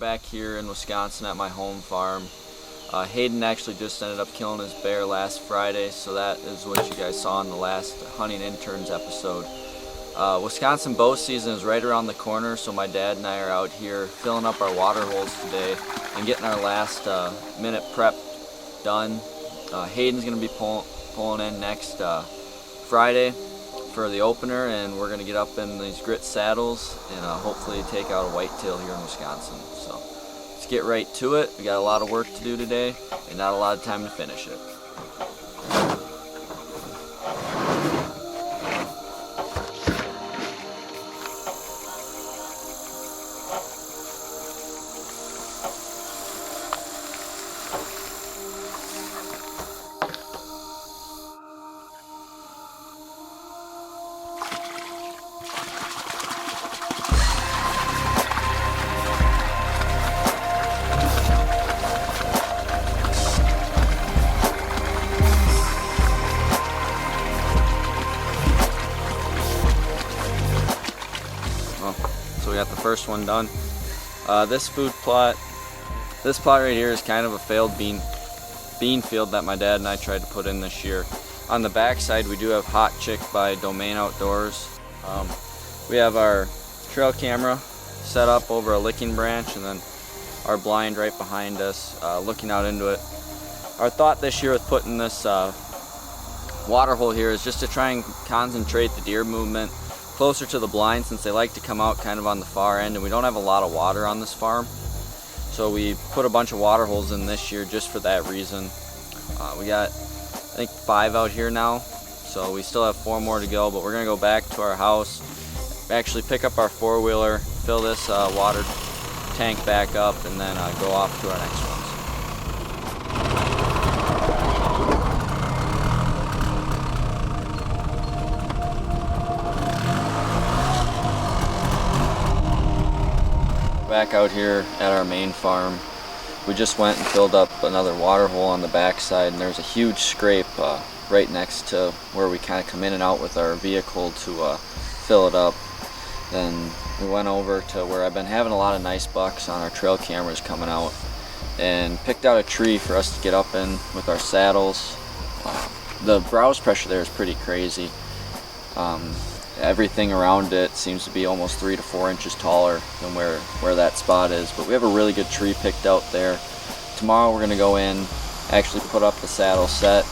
back here in Wisconsin at my home farm. Hayden actually just ended up killing his bear last Friday, so that is what you guys saw in the last Hunting Interns episode. Wisconsin bow season is right around the corner, so my dad and I are out here filling up our water holes today and getting our last minute prep done. Hayden's going to be pulling in next Friday for the opener, and we're going to get up in these grit saddles and hopefully take out a whitetail here in Wisconsin. So let's get right to it. We got a lot of work to do today and not a lot of time to finish it. So we got the first one done. This plot right here is kind of a failed bean field that my dad and I tried to put in this year. On the back side we do have Hot Chick by Domain Outdoors. We have our trail camera set up over a licking branch and then our blind right behind us, looking out into it. Our thought this year with putting this water hole here is just to try and concentrate the deer movement closer to the blind, since they like to come out kind of on the far end and we don't have a lot of water on this farm. So we put a bunch of water holes in this year just for that reason. We got, I think, 5 out here now, so we still have 4 more to go, but we're gonna go back to our house, actually pick up our 4-wheeler, fill this water tank back up, and then go off to our next ones. Back out here at our main farm, we just went and filled up another water hole on the backside, and there's a huge scrape right next to where we kind of come in and out with our vehicle to fill it up. Then we went over to where I've been having a lot of nice bucks on our trail cameras coming out, and picked out a tree for us to get up in with our saddles. The browse pressure there is pretty crazy. Everything around it seems to be almost 3 to 4 inches taller than where that spot is, but we have a really good tree picked out there. Tomorrow we're going to go in, actually put up the saddle set,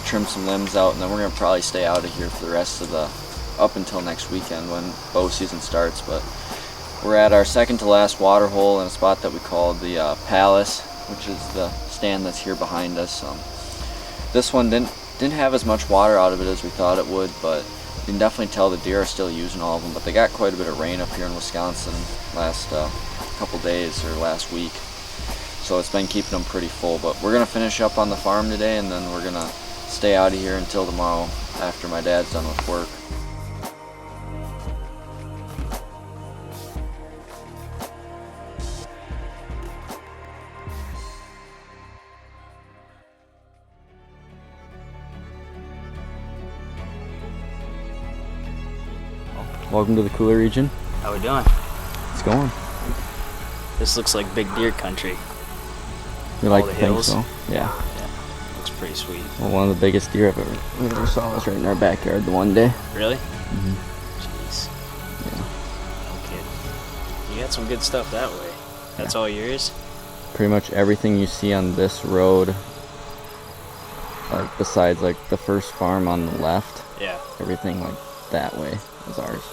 trim some limbs out, and then we're going to probably stay out of here for the rest of up until next weekend when bow season starts. But we're at our second to last water hole in a spot that we call the Palace, which is the stand that's here behind us. This one didn't have as much water out of it as we thought it would, but you can definitely tell the deer are still using all of them. But they got quite a bit of rain up here in Wisconsin last couple days or last week, so it's been keeping them pretty full. But we're gonna finish up on the farm today, and then we're gonna stay out of here until tomorrow after my dad's done with work. Welcome to the cooler region. How we doing? It's going. This looks like big deer country. You like to think so? Yeah. Looks pretty sweet. Well, one of the biggest deer we ever saw was right in our backyard the one day. Really? Mm-hmm. Jeez. Yeah. No kidding. You got some good stuff that way. That's all yours? Pretty much everything you see on this road, like besides like the first farm on the left. Yeah. Everything like that way is ours.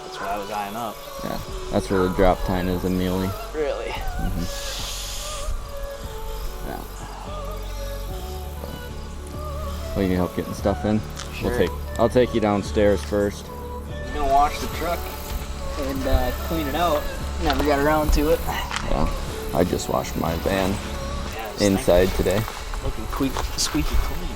That's what I was eyeing up. Yeah. That's where the drop tine is in Muley. Really? Mm-hmm. Yeah. We can help getting stuff in. Sure. I'll take you downstairs first. I'm gonna wash the truck and clean it out. Never got around to it. Yeah. I just washed my van Yeah, inside today. Looking squeaky clean.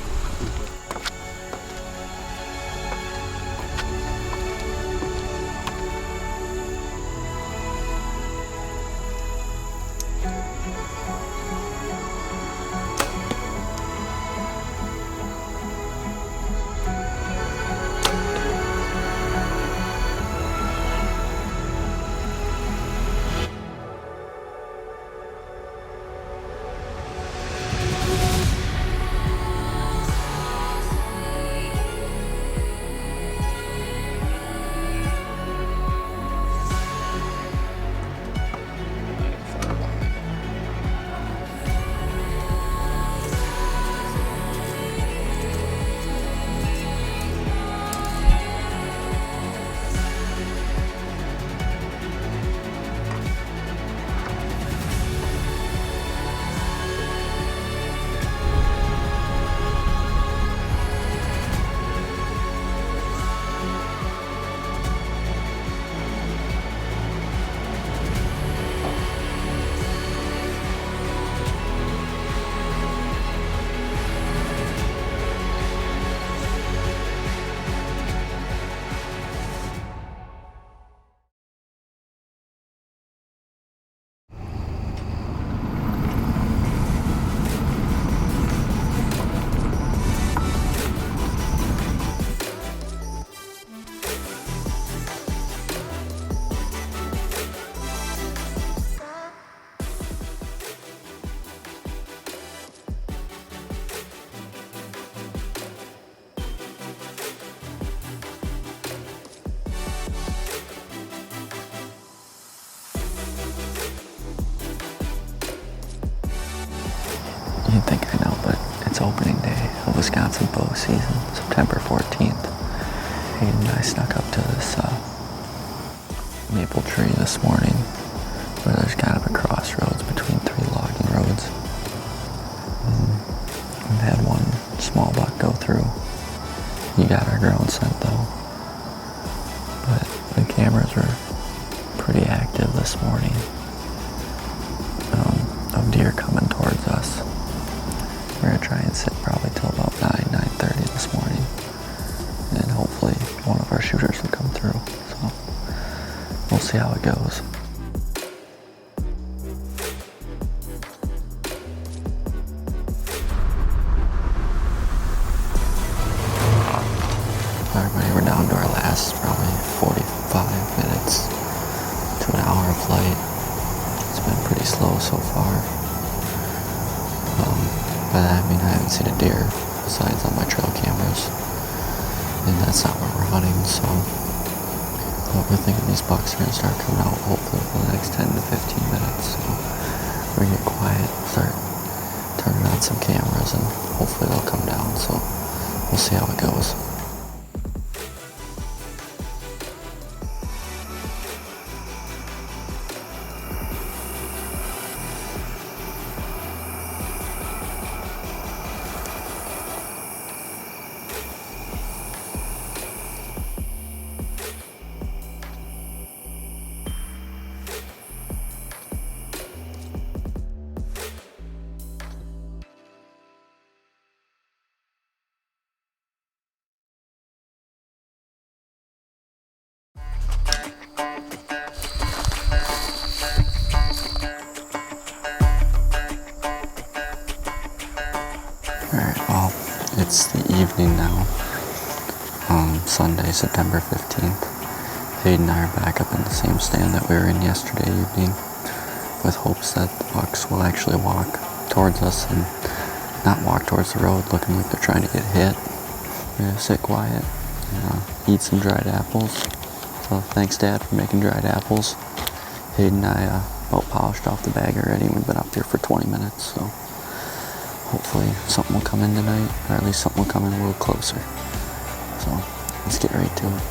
You think I know, but it's opening day of Wisconsin bow season, September 14th. Hayden and I snuck up to this maple tree this morning where there's kind of a crossroads between 3 logging roads. We've had one small buck go through. He got our ground scent though. But the cameras were pretty active this morning of deer coming towards us. We're gonna try and sit probably till about 9:30 this morning, and hopefully one of our shooters will come through. So we'll see how it goes. Everybody, we're down to our last probably 45 minutes to an hour of flight. It's been pretty slow so far. But I mean, I haven't seen a deer besides on my trail cameras, and that's not where we're hunting, so but we're thinking these bucks are going to start coming out hopefully for the next 10 to 15 minutes, so we're going to get quiet, start turning on some cameras, and hopefully they'll come down, so we'll see how it goes. Alright, well, it's the evening now, Sunday, September 15th. Hayden and I are back up in the same stand that we were in yesterday evening, with hopes that the bucks will actually walk towards us and not walk towards the road looking like they're trying to get hit. We're gonna sit quiet and eat some dried apples. So thanks, Dad, for making dried apples. Hayden and I about polished off the bag already. We've been up here for 20 minutes, so hopefully something will come in tonight, or at least something will come in a little closer. So let's get right to it.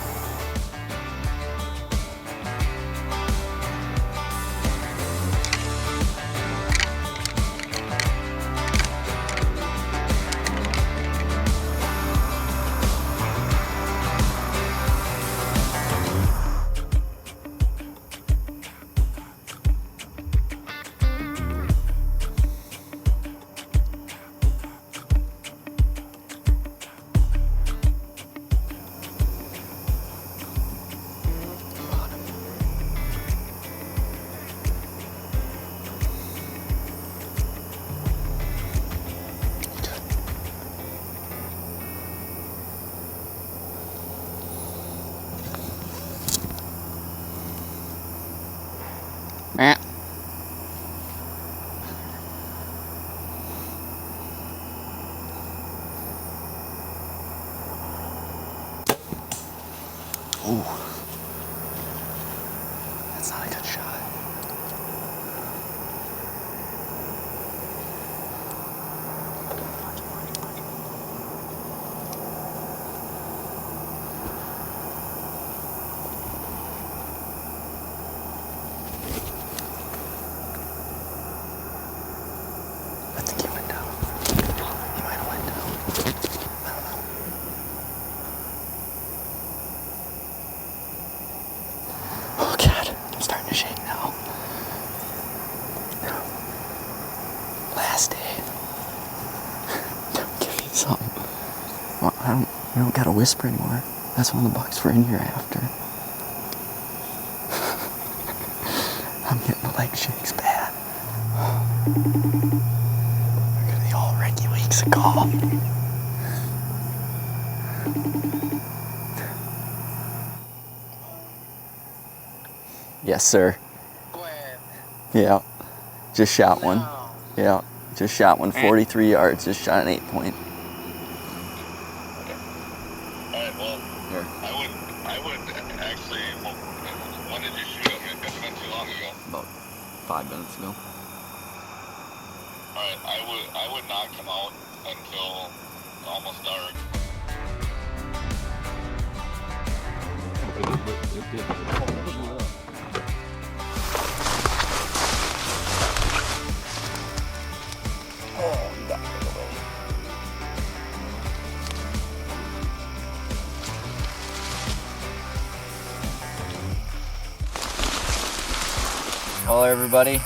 Ooh, that's not a good shot. I think he went down. He might have went down. I don't know. Oh God, I'm starting to shake now. Last day. Give me something. Well, we don't gotta whisper anymore. That's one of the bucks we're in here after. I'm getting the leg shakes bad. We're gonna be all Ricky weeks ago. Yes, sir. Yeah, just shot one. Yeah, just shot one 43 yards. Just shot an 8-point. Alright, well, Here. I would actually, well, when did you shoot him? It couldn't have been too long ago. About 5 minutes ago. But I would not come out until almost dark. Hello everybody.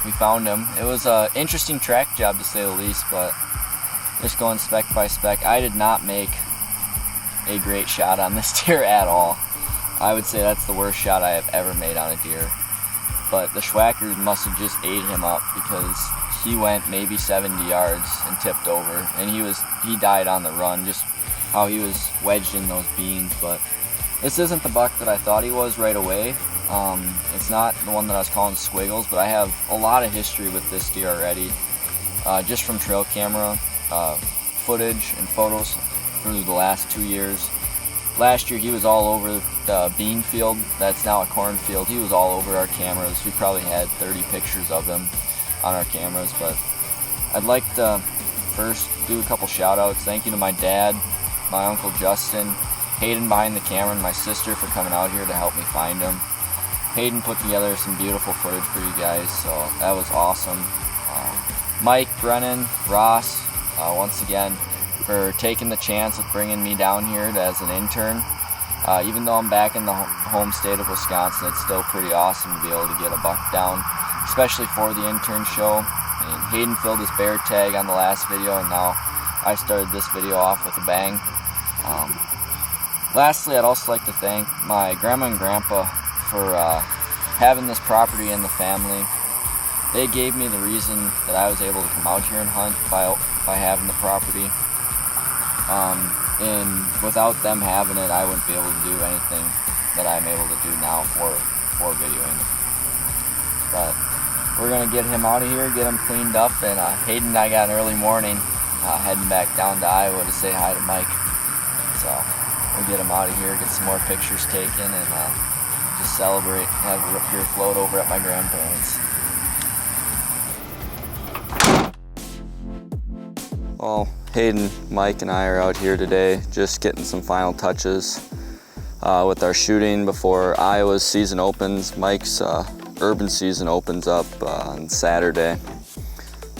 We found him. It was an interesting track job to say the least, but just going spec by spec. I did not make a great shot on this deer at all. I would say that's the worst shot I have ever made on a deer. But the schwacker must have just ate him up because he went maybe 70 yards and tipped over, and he died on the run, just how he was wedged in those beans. But this isn't the buck that I thought he was right away. It's not the one that I was calling squiggles, but I have a lot of history with this deer already, just from trail camera footage and photos through the last 2 years. Last year he was all over the bean field that's now a cornfield. He was all over our cameras. We probably had 30 pictures of him on our cameras. But I'd like to first do a couple shout outs. Thank you to my dad, my uncle Justin, Hayden behind the camera, and my sister for coming out here to help me find him. Hayden put together some beautiful footage for you guys, so that was awesome. Mike, Brennan, Ross, once again, for taking the chance of bringing me down here as an intern. Even though I'm back in the home state of Wisconsin, it's still pretty awesome to be able to get a buck down, especially for the intern show. And Hayden filled his bear tag on the last video, and now I started this video off with a bang. Lastly, I'd also like to thank my grandma and grandpa for having this property in the family. They gave me the reason that I was able to come out here and hunt by having the property. And without them having it, I wouldn't be able to do anything that I'm able to do now for videoing. But we're gonna get him out of here, get him cleaned up, and Hayden and I got an early morning heading back down to Iowa to say hi to Mike. So we'll get him out of here, get some more pictures taken, and just celebrate, have a beer float over at my grandparents'. Well, Hayden, Mike, and I are out here today just getting some final touches with our shooting before Iowa's season opens. Mike's urban season opens up on Saturday.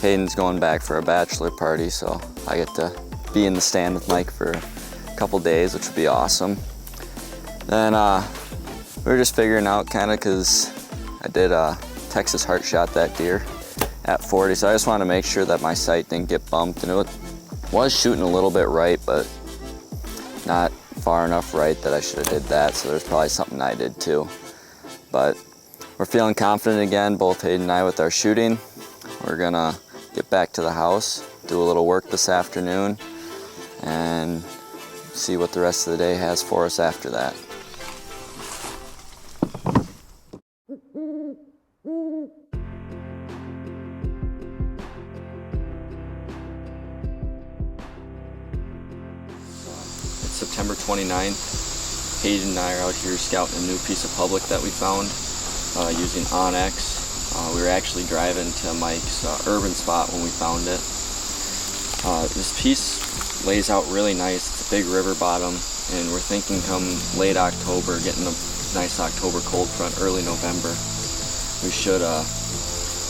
Hayden's going back for a bachelor party, so I get to be in the stand with Mike for a couple days, which would be awesome. Then we were just figuring out kind of, because I did Texas heart shot that deer at 40, so I just wanted to make sure that my sight didn't get bumped, and it was shooting a little bit right, but not far enough right that I should have did that, so there's probably something I did too. But we're feeling confident again, both Hayden and I, with our shooting. We're gonna get back to the house, do a little work this afternoon, and see what the rest of the day has for us after that. September 29th, Hayden and I are out here scouting a new piece of public that we found using Onyx. We were actually driving to Mike's urban spot when we found it. This piece lays out really nice. It's a big river bottom, and we're thinking come late October, getting a nice October cold front, early November, we should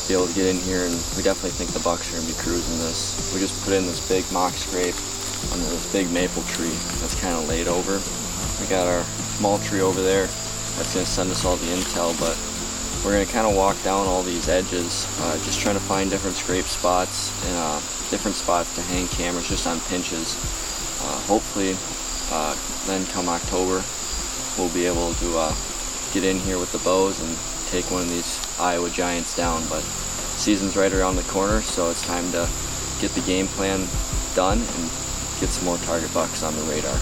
be able to get in here, and we definitely think the bucks are going to be cruising this. We just put in this big mock scrape under this big maple tree that's kind of laid over. We got our small tree over there that's going to send us all the intel, but we're going to kind of walk down all these edges, just trying to find different scrape spots and different spots to hang cameras just on pinches. Hopefully then come October we'll be able to get in here with the bows and take one of these Iowa giants down. But season's right around the corner, so it's time to get the game plan done and get some more target bucks on the radar.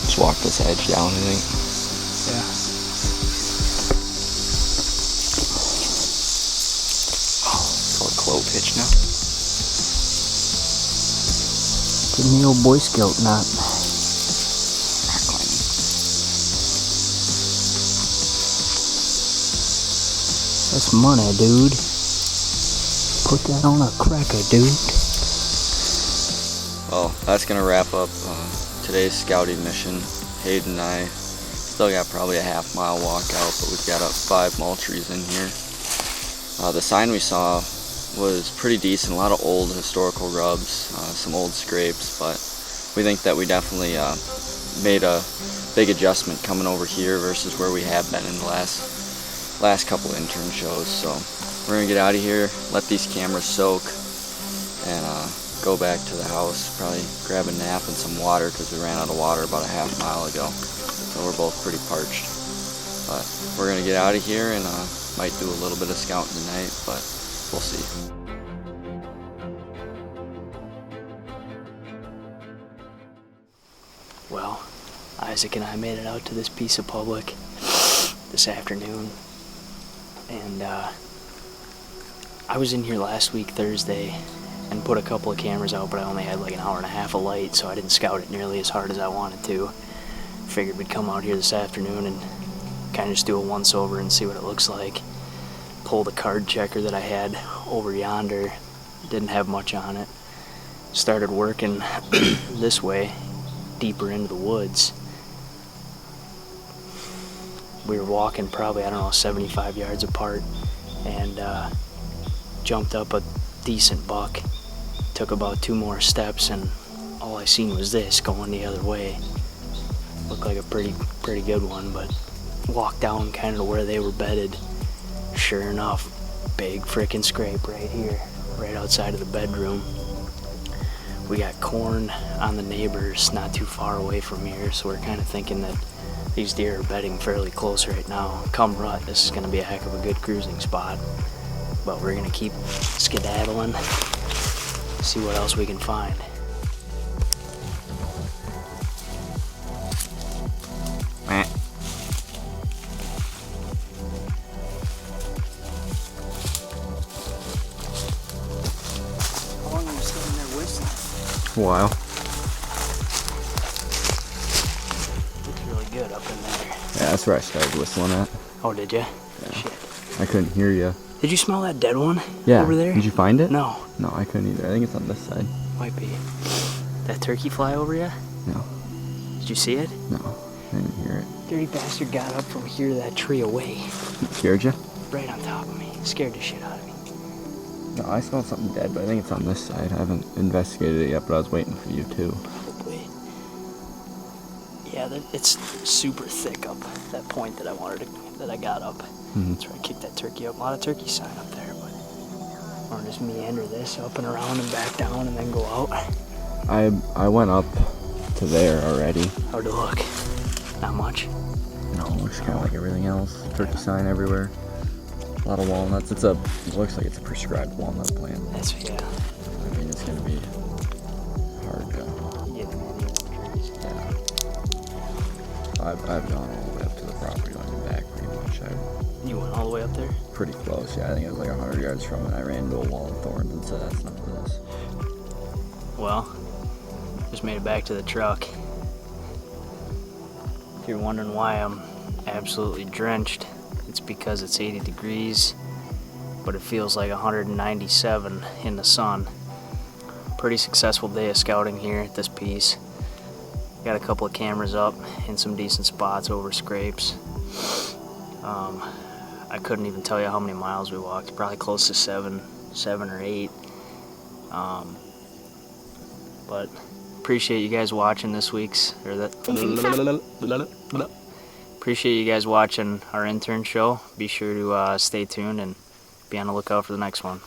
Just walk this edge down, I think. Yeah. So a clove hitch now. Give me the old Boy Scout knot. That's money, dude. Put that on a cracker, dude. Well, that's gonna wrap up today's scouting mission. Hayden and I still got probably a half-mile walk out, but we've got 5 mulch trees in here. The sign we saw was pretty decent, a lot of old historical rubs, some old scrapes, but we think that we definitely made a big adjustment coming over here versus where we have been in the last couple intern shows. So we're gonna get out of here, let these cameras soak, and go back to the house, probably grab a nap and some water because we ran out of water about a half-mile ago. So we're both pretty parched. But we're gonna get out of here and might do a little bit of scouting tonight, but we'll see. Well, Isaac and I made it out to this piece of public this afternoon, and I was in here last week Thursday and put a couple of cameras out, but I only had like an hour and a half of light, so I didn't scout it nearly as hard as I wanted to. Figured we'd come out here this afternoon and kind of just do a once-over and see what it looks like. Pull the card checker that I had over yonder, didn't have much on it. Started working this way, deeper into the woods. We were walking probably, 75 yards apart, and jumped up a decent buck. Took about 2 more steps, and all I seen was this going the other way. Looked like a pretty good one, but walked down kind of to where they were bedded. Sure enough, big frickin' scrape right here, right outside of the bedroom. We got corn on the neighbors not too far away from here, so we're kind of thinking that these deer are bedding fairly close right now. Come rut, this is going to be a heck of a good cruising spot. But we're going to keep skedaddling, see what else we can find. How long were you standing there whistling? A while. Looks really good up in there. Yeah, that's where I started whistling at. Oh, did you? Yeah. Shit. I couldn't hear you. Did you smell that dead one? Yeah. Over there? Did you find it? No. No, I couldn't either. I think it's on this side. Might be. That turkey fly over you? No. Did you see it? No, I didn't hear it. Dirty bastard got up from here to that tree away. Scared you? Right on top of me. Scared the shit out of me. No, I smelled something dead, but I think it's on this side. I haven't investigated it yet, but I was waiting for you too. Probably. Yeah, it's super thick up that point that I got up. That's where I kicked that turkey up. A lot of turkey sign up there, but I'll just meander this up and around and back down and then go out. I went up to there already. How'd it look? Not much. No, it looks kind of like everything else. Turkey sign everywhere. A lot of walnuts. It looks like it's a prescribed walnut plant. Yeah. I mean, it's gonna be hard to. Yeah, Yeah. I've gone all the way up to the property line and back pretty much. You went all the way up there? Pretty close. Yeah, I think it was like 100 yards from it. I ran into a wall of thorns and said, "That's not this." Well, just made it back to the truck. If you're wondering why I'm absolutely drenched, it's because it's 80 degrees, but it feels like 197 in the sun. Pretty successful day of scouting here at this piece. Got a couple of cameras up in some decent spots over scrapes. I couldn't even tell you how many miles we walked, probably close to seven or 8. But appreciate you guys watching this week's, appreciate you guys watching our intern show. Be sure to stay tuned and be on the lookout for the next one.